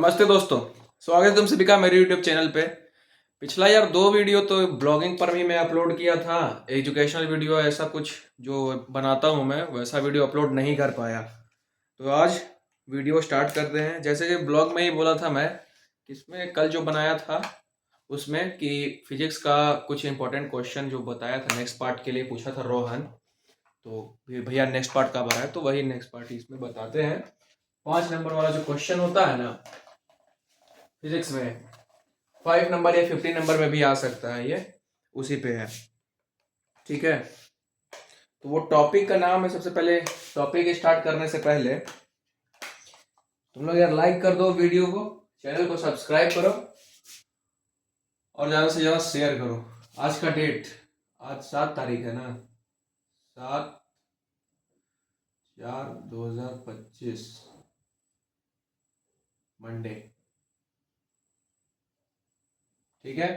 नमस्ते दोस्तों। स्वागत है तुम सभी का मेरे YouTube चैनल पे। पिछला यार 2 वीडियो तो ब्लॉगिंग पर भी मैं अपलोड किया था। एजुकेशनल वीडियो ऐसा कुछ जो बनाता हूँ मैं वैसा वीडियो अपलोड नहीं कर पाया। तो आज वीडियो स्टार्ट करते हैं। जैसे कि ब्लॉग में ही बोला था मैं कि इसमें कल जो बनाया था उसमें कि फिजिक्स का कुछ इंपॉर्टेंट क्वेश्चन जो बताया था नेक्स्ट पार्ट के लिए पूछा था रोहन। तो भैया नेक्स्ट पार्ट कब आ रहा है, तो वही नेक्स्ट पार्ट इसमें बताते हैं। 5 नंबर वाला जो क्वेश्चन होता है ना फिजिक्स में, 5 नंबर या 50 नंबर में भी आ सकता है, ये उसी पे है। ठीक है, तो वो टॉपिक का नाम है। सबसे पहले टॉपिक स्टार्ट करने से पहले तुम लोग यार लाइक कर दो वीडियो को, चैनल को सब्सक्राइब करो और ज़्यादा से ज़्यादा शेयर करो। आज का डेट, आज 7 तारीख है ना, 7/4/2025 मंडे। ठीक है,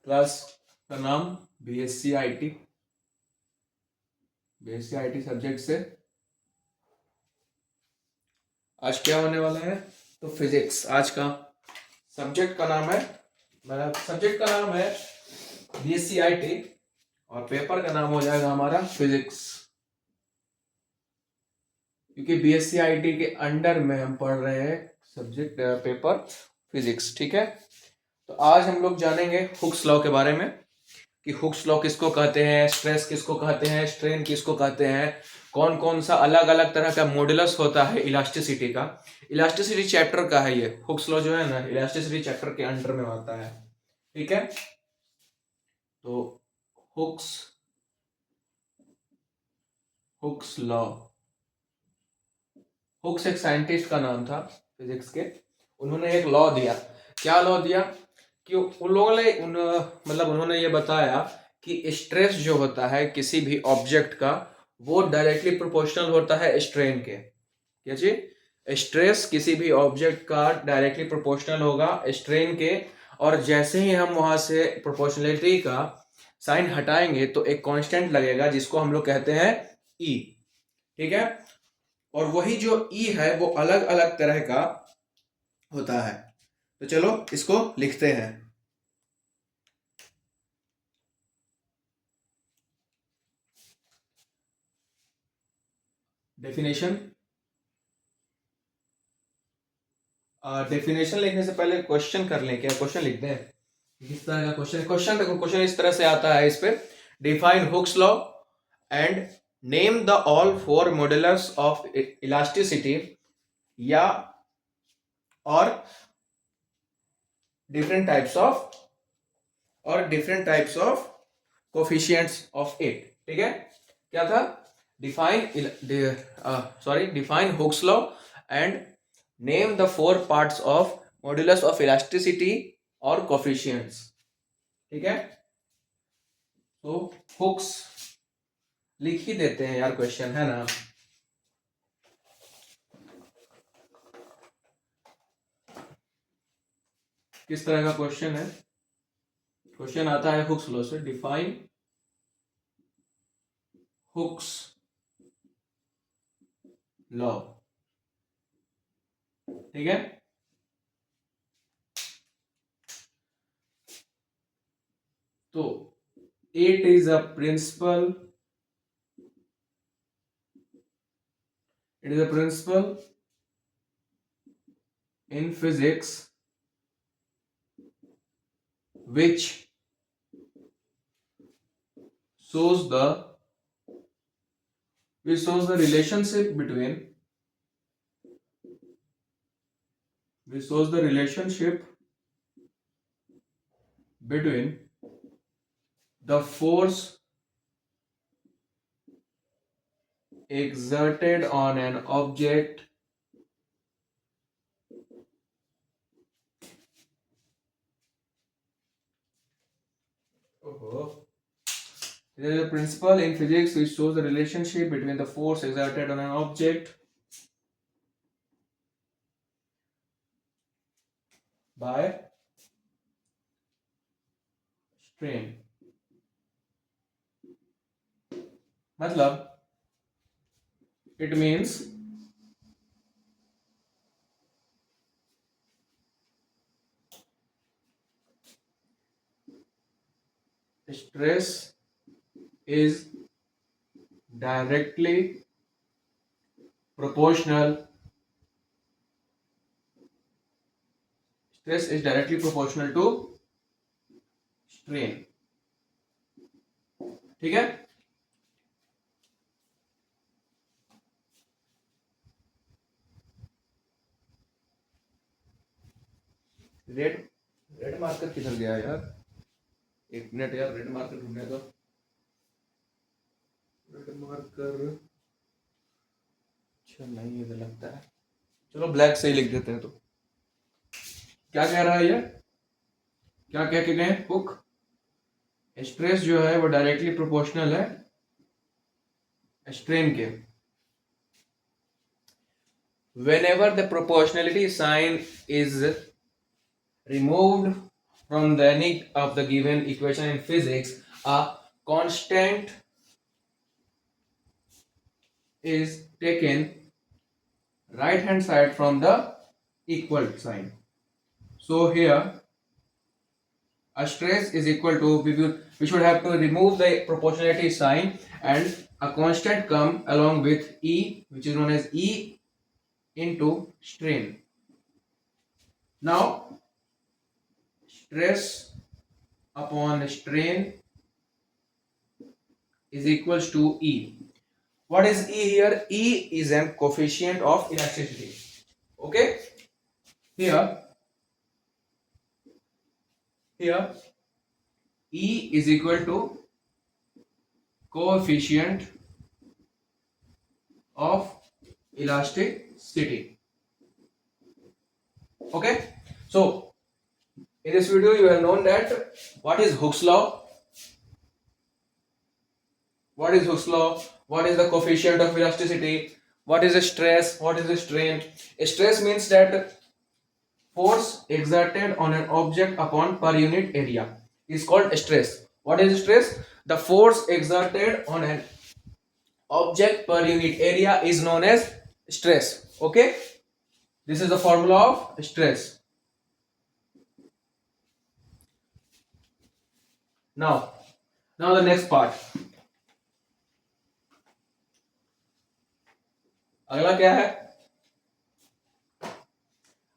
क्लास का नाम BSc IT, BSc IT subject से आज क्या होने वाला है, तो फिजिक्स आज का सब्जेक्ट का नाम है। मेरा सब्जेक्ट का नाम है बीएससी आईटी और पेपर का नाम हो जाएगा हमारा फिजिक्स, क्योंकि बीएससी आईटी के अंडर में हम पढ़ रहे हैं सब्जेक्ट पेपर फिजिक्स। ठीक है, तो आज हम लोग जानेंगे हुक्स लॉ के बारे में कि हुक्स लॉ किसको कहते हैं, स्ट्रेस किसको कहते हैं, स्ट्रेन किसको कहते हैं, कौन कौन सा अलग अलग तरह का मॉडुलस होता है इलास्टिसिटी का। इलास्टिसिटी चैप्टर का है ये हुक्स लॉ जो है ना, इलास्टिसिटी चैप्टर के अंडर में आता है। ठीक है, तो हुक्स हुक्स लॉ, हुक्स एक साइंटिस्ट का नाम था फिजिक्स के। उन्होंने एक लॉ दिया। क्या लॉ दिया कि उन लोगों ने मतलब उन्होंने ये बताया कि स्ट्रेस जो होता है किसी भी ऑब्जेक्ट का वो डायरेक्टली प्रोपोर्शनल होता है स्ट्रेन के। क्या चीज, स्ट्रेस किसी भी ऑब्जेक्ट का डायरेक्टली प्रोपोर्शनल होगा स्ट्रेन के, और जैसे ही हम वहां से प्रोपोर्शनलिटी का साइन हटाएंगे तो एक कांस्टेंट लगेगा जिसको हम लोग कहते हैं ई। ठीक है, और वही जो ई है वो अलग अलग तरह का होता है। तो चलो इसको लिखते हैं। डेफिनेशन, डेफिनेशन लिखने से पहले क्वेश्चन कर लें क्या, क्वेश्चन लिखते हैं। किस तरह का क्वेश्चन, क्वेश्चन देखो क्वेश्चन इस तरह से आता है इस पे, define Hooke's law and name the all four modulus of elasticity या और different types of coefficients of it. ठीक है, क्या था, define Hooke's law and name the four parts of modulus of elasticity और कोफिशिएंट्स। ठीक है, तो हुक्स लिख ही देते हैं यार, क्वेश्चन है ना। किस तरह का क्वेश्चन है, क्वेश्चन आता है हुक्स लॉ से, डिफाइन हुक्स लॉ। ठीक है, तो it is a principle, in physics which shows the relationship between the force exerted on an object there is a principle in physics which shows the relationship between the force exerted on an object by strain। मतलब it means stress is directly proportional to strain. ठीक है, red red marker किधर गया यार, एक minute यार, red marker ढूंढने दो। रेड मार्कर, अच्छा नहीं इधर लगता है, चलो ब्लैक से ही लिख देते हैं। तो क्या कह रहा है ये, क्या कह के गए बुक, स्ट्रेस जो है वो डायरेक्टली प्रोपोर्शनल है स्ट्रेन के। Whenever the proportionality sign is removed from any of the given equation in physics, a constant is taken right hand side from the equal sign. So here a stress is equal to, we should have to remove the proportionality sign and a constant come along with E, which is known as E into strain. Now stress upon strain is equals to E. What is E here? E is an coefficient of elasticity. Okay, here E is equal to coefficient of elasticity. Okay, so in this video you have known that what is Hooke's law, what is Hooke's law, what is the coefficient of elasticity, what is a stress, what is a strain. A stress means that force exerted on an object upon per unit area is called stress. What is stress? The force exerted on an object per unit area is known as stress. Okay, this is the formula of stress. Now the next part, अगला क्या है,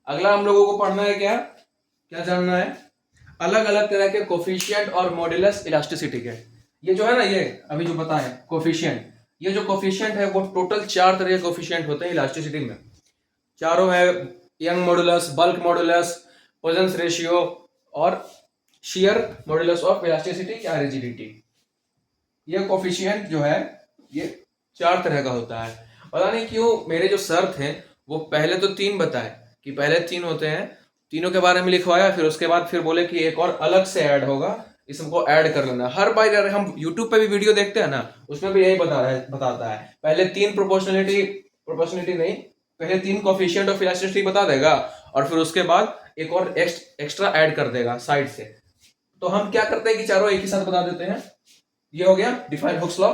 अगला हम लोगों को पढ़ना है क्या क्या जानना है, अलग अलग तरह के कोफिशिएंट और मॉड्यूलस इलास्टिसिटी के। ये जो है ना, ये अभी जो पता है कोफिशिएंट, ये जो कोफिशिएंट है वो टोटल 4 तरह के कोफिशिएंट होते हैं इलास्टिसिटी में। चारों है Young modulus, bulk modulus, Poisson's ratio और शियर मॉडुलस ऑफ इलास्टिसिटी या रिजिडिटी। ये कोफिशिएंट जो है ये 4 तरह का होता है। पता नहीं क्यों मेरे जो सर थे वो पहले तो 3 बताए कि पहले 3 होते हैं, तीनों के बारे में लिखवाया, फिर उसके बाद फिर बोले कि एक और अलग से ऐड होगा, इसको ऐड कर लेना। हर बार अगर हम YouTube पे भी वीडियो देखते हैं ना, उसमें भी यही बताता है पहले 3 प्रोपोर्शनलिटी नहीं, पहले 3 कोफिशिएंट ऑफ इलास्टिसिटी बता देगा और फिर उसके बाद एक और एक्स्ट्रा ऐड कर देगा साइड से। तो हम क्या करते हैं कि चारों एक ही साथ बता देते हैं। ये हो गया डिफाइन हुक्स लॉ।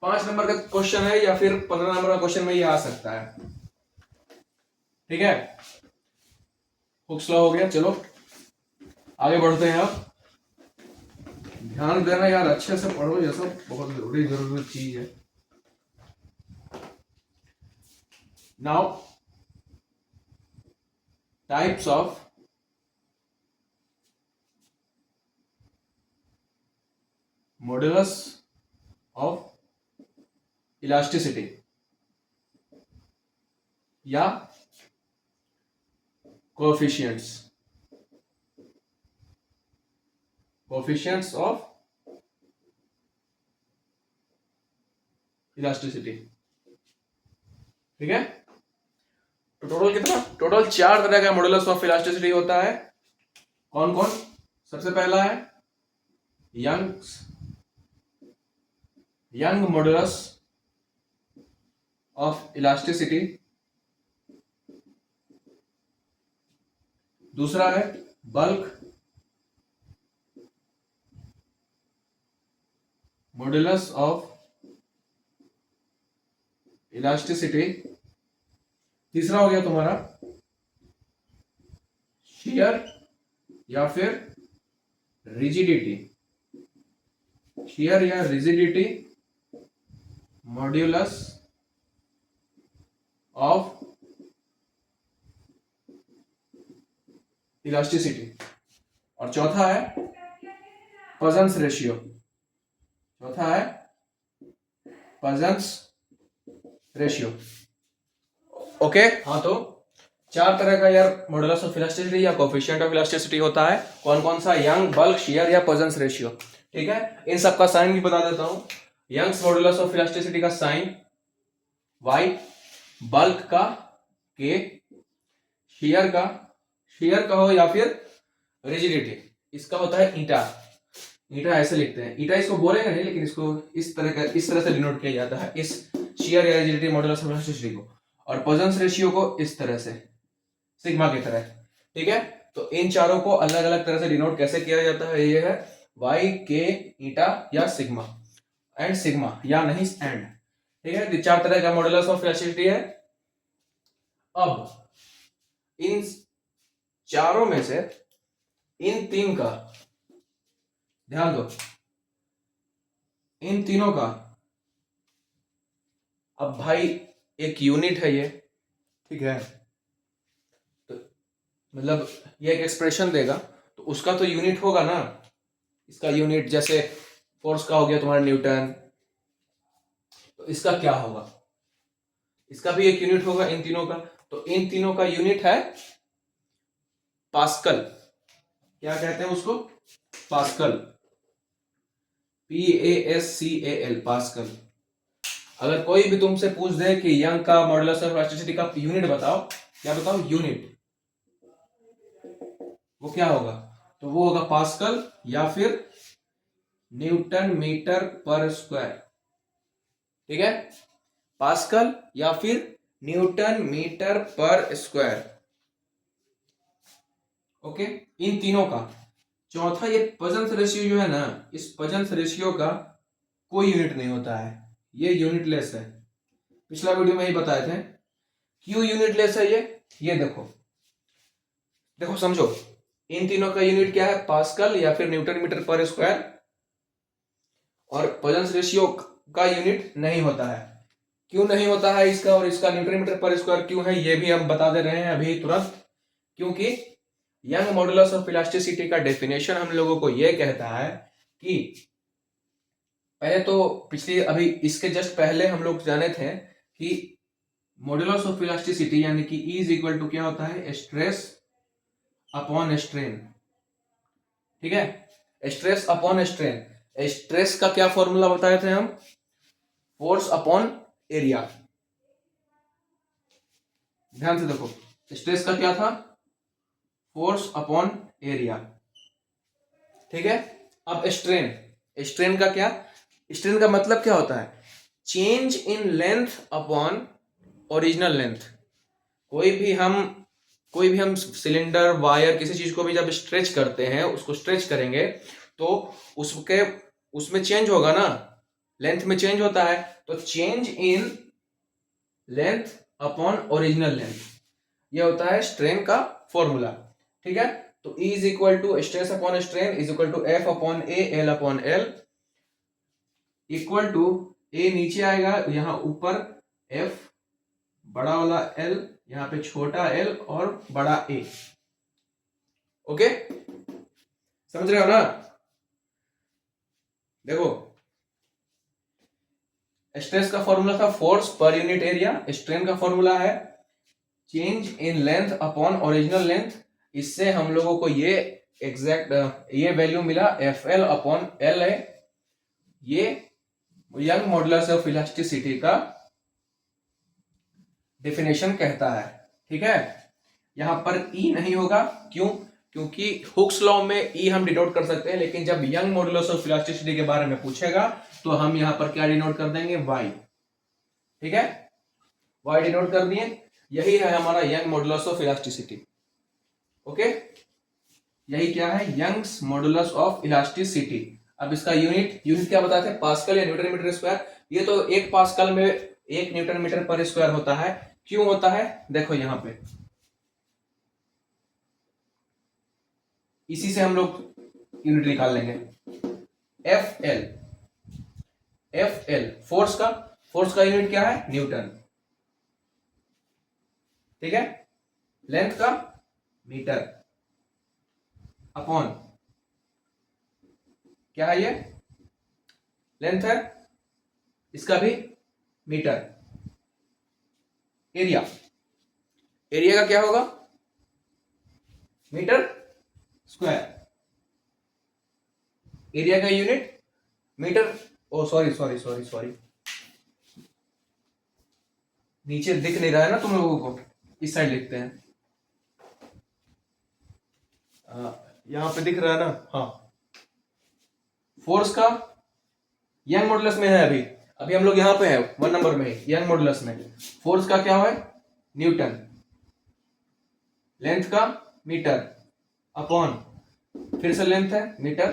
5 नंबर का क्वेश्चन है या फिर 15 नंबर का क्वेश्चन में ये आ सकता है। ठीक है, हुक्स लॉ हो गया। चलो आगे बढ़ते हैं। अब ध्यान देना यार, अच्छे से पढ़ो, ये सब बहुत जरूरी चीज है। Now types of modulus of elasticity या कोएफिशिएंट्स ऑफ इलास्टिसिटी। ठीक है, तो टोटल कितना, टोटल 4 तरह का मॉडुलस ऑफ इलास्टिसिटी होता है। कौन कौन? सबसे पहला है यंग मॉडुलस ऑफ इलास्टिसिटी, दूसरा है बल्क मॉडुलस ऑफ इलास्टिसिटी, तीसरा हो गया तुम्हारा शियर या फिर रिजिडिटी। शियर या रिजिडिटी मॉड्यूलस ऑफ इलास्टिसिटी, और चौथा है पजन्स रेशियो। चौथा है पजन्स रेशियो। ओके, हाँ तो चार तरह का यार मॉडुलस ऑफ इलास्टिसिटी या कोफिशिएंट ऑफ इलास्टिसिटी होता है। कौन कौन सा? यंग, बल्क, शियर या पजन्स रेशियो। ठीक है, इन सब का साइन भी बता देता हूं। यंग्स मॉडुलस ऑफ इलास्टिसिटी का साइन y, बल्क का k, शियर का हो या फिर रिजिडिटी इसका होता है ईटा। ईटा ऐसे लिखते हैं, ईटा इसको बोलेंगे नहीं लेकिन इसको इस तरह से डिनोट किया जाता है, इस शियर या रिजिडिटी मॉडुलस ऑफ इलास्टिसिटी को। और पजन्स रेशियो को इस तरह से, सिग्मा की तरह। ठीक है, तो इन चारों को अलग अलग तरह से डिनोट कैसे किया जाता है? ये है y, k, ईटा या सिग्मा, एंड सिग्मा या नहीं एंड। ठीक है, तो चार तरह का मॉडुलस ऑफ इलास्टिसिटी है। अब इन चारों में से इन तीन का ध्यान दो, इन तीनों का अब भाई एक यूनिट है ये। ठीक है, तो मतलब ये एक एक्सप्रेशन देगा तो उसका तो यूनिट होगा ना। इसका यूनिट जैसे फोर्स का हो गया तुम्हारा न्यूटन, तो इसका क्या होगा? इसका भी एक यूनिट होगा इन तीनों का। तो इन तीनों का यूनिट है पास्कल। क्या कहते हैं उसको? Pascal, PASCAL, pascal. अगर कोई भी तुमसे पूछ दे कि यंग का मॉडुलस ऑफ इलास्टिसिटी का यूनिट बताओ, क्या बताओ? यूनिट, वो क्या होगा? तो वो होगा पास्कल या फिर न्यूटन मीटर पर स्क्वायर। ठीक है, पास्कल या फिर न्यूटन मीटर पर स्क्वायर। ओके, इन तीनों का। चौथा ये पजन्स रेशियो जो है ना, इस पजन्स रेशियो का कोई यूनिट नहीं होता है, ये यूनिटलेस है। पिछला वीडियो में ही बताए थे क्यों यूनिटलेस है ये देखो, देखो समझो। इन तीनों का यूनिट क्या है? पास्कल या फिर न्यूटन मीटर पर स्क्वायर। और पजन्स रेशियो का यूनिट नहीं होता है। क्यों नहीं होता है इसका और इसका? न्यूटन मीटर पर स्क्वायर क्यों है ये भी हम बता दे रहे हैं अभी तुरंत। क्योंकि यंग मॉडुलस ऑफ इलास्टिसिटी का डेफिनेशन हम लोगों को यह कहता है कि पहले तो पिछले अभी इसके जस्ट पहले हम लोग जाने थे कि मॉडुलस ऑफ इलास्टिसिटी यानी कि E इज इक्वल टू क्या होता है? Stress upon strain. ठीक है, स्ट्रेस अपॉन स्ट्रेन। स्ट्रेस का क्या फॉर्मूला बताए थे हम? Force upon area. ध्यान से देखो, स्ट्रेस का क्या था? Force upon area. ठीक है, अब स्ट्रेन, स्ट्रेन का क्या? स्ट्रेन का मतलब क्या होता है? Change in length upon original length. कोई भी हम सिलेंडर, वायर, किसी चीज को भी जब स्ट्रेच करते हैं, उसको स्ट्रेच करेंगे तो उसमें चेंज होगा ना, लेंथ में चेंज होता है। तो change in length upon original length, ये होता है स्ट्रेन का फॉर्मूला। ठीक है, तो E is equal to stress upon strain is equal to F upon A, L upon L, equal to A नीचे आएगा, यहां ऊपर F, बड़ा वाला L, यहां पे छोटा l और बड़ा A। ओके, समझ रहे हो ना? देखो, स्ट्रेस का फॉर्मूला था force per unit area, strain का फॉर्मूला है change in length upon original length. इससे हम लोगों को ये एग्जैक्ट ये वैल्यू मिला FL अपॉन L है। ये यंग मॉडुलस ऑफ इलास्टिसिटी का डेफिनेशन कहता है। ठीक है, यहां पर E नहीं होगा, क्यों? क्योंकि हुक्स लॉ में E हम डिनोट कर सकते हैं, लेकिन जब यंग मॉडुलस ऑफ इलास्टिसिटी के बारे में पूछेगा तो हम यहां पर क्या डिनोट कर देंगे? Y। ठीक है, Y डिनोट कर दिए, यही है हमारा Young modulus of elasticity. Okay, यही क्या है? Young's modulus of elasticity. अब इसका यूनिट क्या बताते हैं? पास्कल या न्यूटन मीटर स्क्वायर। ये तो एक पास्कल में 1 न्यूटन मीटर पर स्क्वायर होता है। क्यों होता है? देखो यहां पे, इसी से हम लोग यूनिट निकाल लेंगे। FL एफ एल फोर्स का यूनिट क्या है? न्यूटन, ठीक है। लेंथ का मीटर, अपॉन क्या है? ये लेंथ है, इसका भी मीटर। एरिया का क्या होगा? Metre square. एरिया का यूनिट मीटर। ओ सॉरी, नीचे दिख नहीं रहा है ना तुम लोगों को, इस साइड लिखते हैं। यहां पे दिख रहा है ना? हाँ, फोर्स का यंग मॉडुलस में है। अभी हम लोग यहां पे है 1 नंबर में, यंग मॉडुलस में। फोर्स का क्या है? न्यूटन। लेंथ का मीटर, अपॉन फिर से लेंथ है मीटर।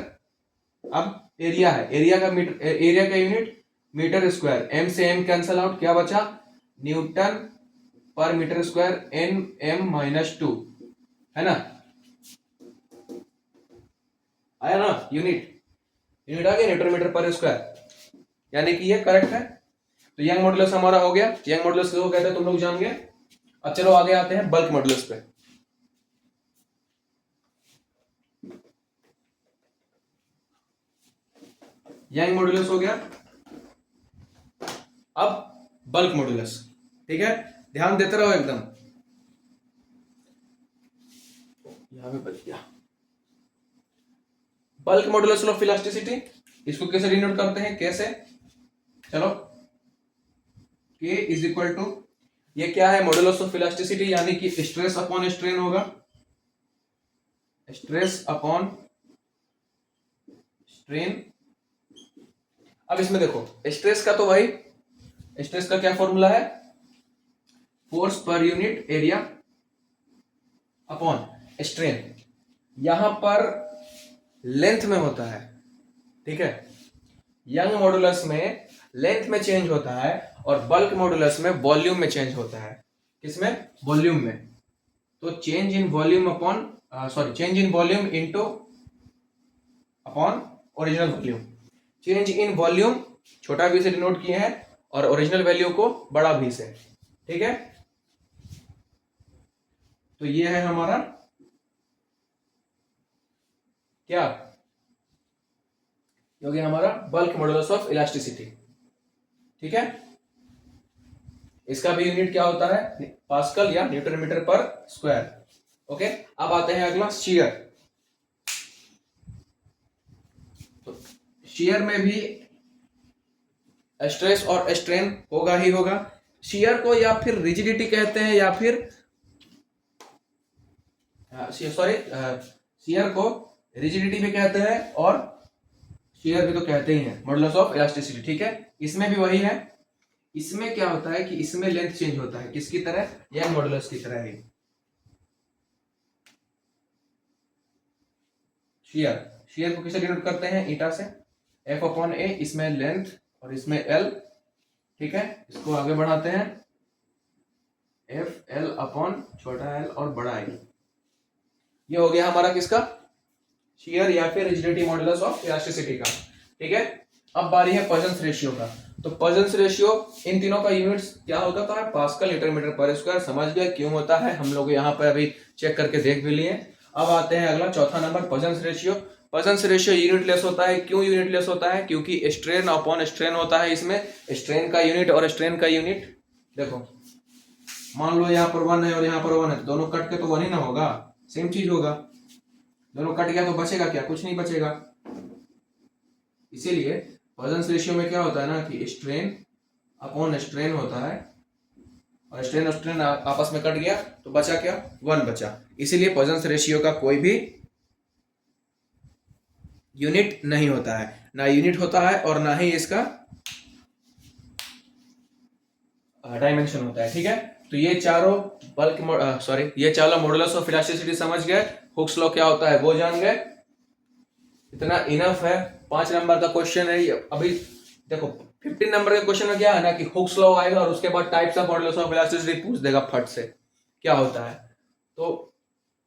अब एरिया है, एरिया का यूनिट मीटर स्क्वायर। एम से एम कैंसल आउट, क्या बचा? न्यूटन पर मीटर स्क्वायर, एन एम -2, है ना? आया ना? यूनिट आ गया, न्यूटन मीटर पर स्क्वायर, यानी कि ये करेक्ट है। तो यंग मॉडुलस हमारा हो गया। यंग मॉडुलस किसको कहते हैं तुम लोग जान गए। अब चलो आगे आते हैं बल्क मॉडुलस पे। यंग मॉडुलस हो गया, अब बल्क मॉडुलस, ठीक है। ध्यान देते रहो एकदम। यहां पे बच गया बल्क मॉडुलस ऑफ इलास्टिसिटी। इसको कैसे डिनोट करते हैं? कैसे? चलो, K इज इक्वल टू, ये क्या है? मॉडुलस ऑफ इलास्टिसिटी, यानी कि स्ट्रेस अपॉन स्ट्रेन होगा। Stress upon strain. अब इसमें देखो, स्ट्रेस का तो भाई, स्ट्रेस का क्या फॉर्मूला है? Force per unit area upon strain. यहां पर लेंथ में होता है, ठीक है। यंग मॉडुलस में लेंथ में चेंज होता है, और बल्क मॉडुलस में वॉल्यूम में चेंज होता है। किसमें? वॉल्यूम में। तो change in volume upon change in volume into upon original volume. Change in volume छोटा v से डिनोट किए हैं, और ओरिजिनल वैल्यू को बड़ा V से, ठीक है। तो ये है हमारा क्या? ये हो गया हमारा बल्क मॉडुलस ऑफ इलास्टिसिटी, ठीक है। इसका भी यूनिट क्या होता है? पास्कल या न्यूटन मीटर पर स्क्वायर। ओके, अब आते हैं अगला शियर। तो शियर में भी स्ट्रेस और स्ट्रेन होगा ही होगा। शियर को या फिर रिजिडिटी कहते हैं, या फिर शियर को रिजिडिटी भी कहते हैं, और शियर भी तो कहते ही हैं, मॉडुलस ऑफ इलास्टिसिटी, ठीक है। इसमें भी वही है। इसमें क्या होता है कि इसमें लेंथ चेंज होता है, किसकी तरह? यंग मॉडुलस की तरह ही। शियर को किसे डिनोट करते हैं? ईटा से। F अपॉन ए, इसमें लेंथ और इसमें L, ठीक है। इसको आगे बढ़ाते हैं, F L अपॉन छोटा l और बड़ा I। ये हो गया हमारा किसका? शियर या फिर रिजिडिटी मॉडुलस ऑफ इलास्टिसिटी का, ठीक है। अब बारी है पॉइजन्स रेशियो का। तो पॉइजन्स रेशियो, इन तीनों का यूनिट्स क्या होता है? पास्कल न्यूटन मीटर पर स्क्वायर। समझ गए क्यों होता है? हम लोग यहाँ पर अभी चेक करके देख भी लिए। अब आते हैं अगला, चौथा नंबर, Poisson's ratio. Poisson's ratio unitless होता है। क्यों यूनिटलेस होता है? क्योंकि स्ट्रेन अपॉन स्ट्रेन होता है इसमें। स्ट्रेन का यूनिट और स्ट्रेन का यूनिट, देखो मान लो यहाँ पर 1 है और यहाँ पर 1 है, तो दोनों कट के तो 1 ही ना होगा, सेम चीज होगा। दोनों कट गया तो बचेगा क्या? कुछ नहीं बचेगा। इसीलिए पॉइजन्स रेशियो में क्या होता है ना कि स्ट्रेन अपॉन स्ट्रेन होता है, और स्ट्रेन आपस में कट गया तो बचा क्या? 1 बचा। इसीलिए पॉइजन्स रेशियो का कोई भी यूनिट नहीं होता है, ना यूनिट होता है और ना ही इसका डायमेंशन होता है, ठीक है। तो ये चारों ये चारों मॉडुलस ऑफ इलास्टिसिटी समझ गए। हुक्स लॉ क्या होता है वो जान गए, इतना इनफ है। 5 नंबर का क्वेश्चन है ये। अभी देखो 15 नंबर के क्वेश्चन में क्या है ना कि हुक्स लॉ आएगा, और उसके बाद types of modulus of elasticity पूछ देगा फट से क्या होता है। तो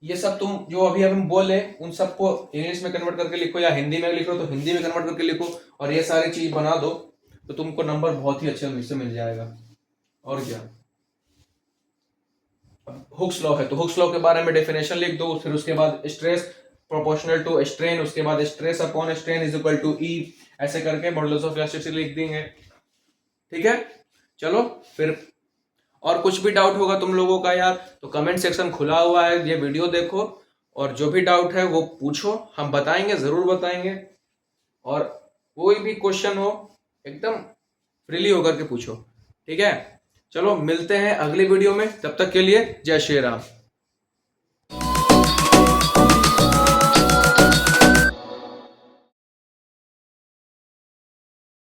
ये सब तुम जो अभी हम बोले उन सबको इंग्लिश में कन्वर्ट करके लिखो, या हिंदी में लिखो तो हिंदी में कन्वर्ट करके लिखो, और ये सारी चीज बना दो। तो तुमको नंबर बहुत ही अच्छे से मिल जाएगा। और क्या, हुक्स लॉ है तो हुक्स लॉ के बारे में डेफिनेशन लिख दो, फिर उसके बाद स्ट्रेस प्रोपोर्शनल टू स्ट्रेन, उसके बाद stress upon strain is equal to E, ऐसे करके मॉडुलस ऑफ इलास्टिसिटी लिख देंगे। ठीक है, चलो फिर और कुछ भी डाउट होगा तुम लोगों का यार तो कमेंट सेक्शन खुला हुआ है, ये वीडियो देखो और जो भी डाउट है वो पूछो, हम बताएंगे, जरूर बताएंगे। और कोई भी क्वेश्चन हो एकदम फ्रीली होकर के पूछो। ठीक है, चलो मिलते हैं अगली वीडियो में, तब तक के लिए जय श्री राम।